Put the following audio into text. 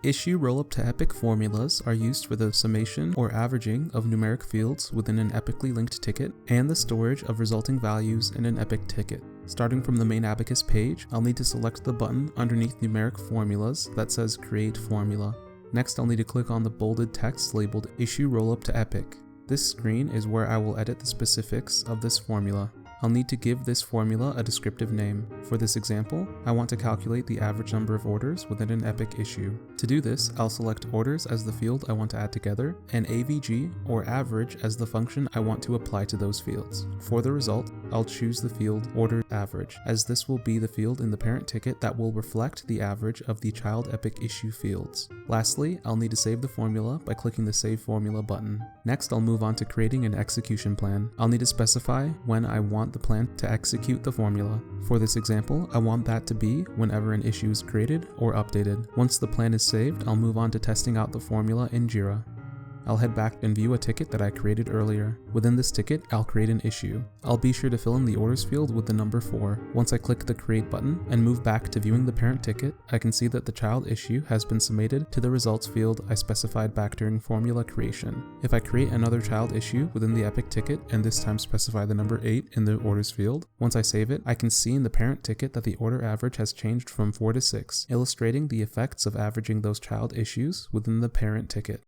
Issue rollup to epic formulas are used for the summation or averaging of numeric fields within an epically linked ticket and the storage of resulting values in an epic ticket. Starting from the main Abacus page, I'll need to select the button underneath numeric formulas that says Create Formula. Next, I'll need to click on the bolded text labeled Issue Rollup to Epic. This screen is where I will edit the specifics of this formula. I'll need to give this formula a descriptive name. For this example, I want to calculate the average number of orders within an epic issue. To do this, I'll select orders as the field I want to add together, and AVG or average as the function I want to apply to those fields. For the result, I'll choose the field order average, as this will be the field in the parent ticket that will reflect the average of the child epic issue fields. Lastly, I'll need to save the formula by clicking the Save Formula button. Next, I'll move on to creating an execution plan. I'll need to specify when I want the plan to execute the formula. For this example, I want that to be whenever an issue is created or updated. Once the plan is saved, I'll move on to testing out the formula in Jira. I'll head back and view a ticket that I created earlier. Within this ticket, I'll create an issue. I'll be sure to fill in the orders field with the number 4. Once I click the Create button and move back to viewing the parent ticket, I can see that the child issue has been summated to the results field I specified back during formula creation. If I create another child issue within the epic ticket and this time specify the number 8 in the orders field, once I save it, I can see in the parent ticket that the order average has changed from 4 to 6, illustrating the effects of averaging those child issues within the parent ticket.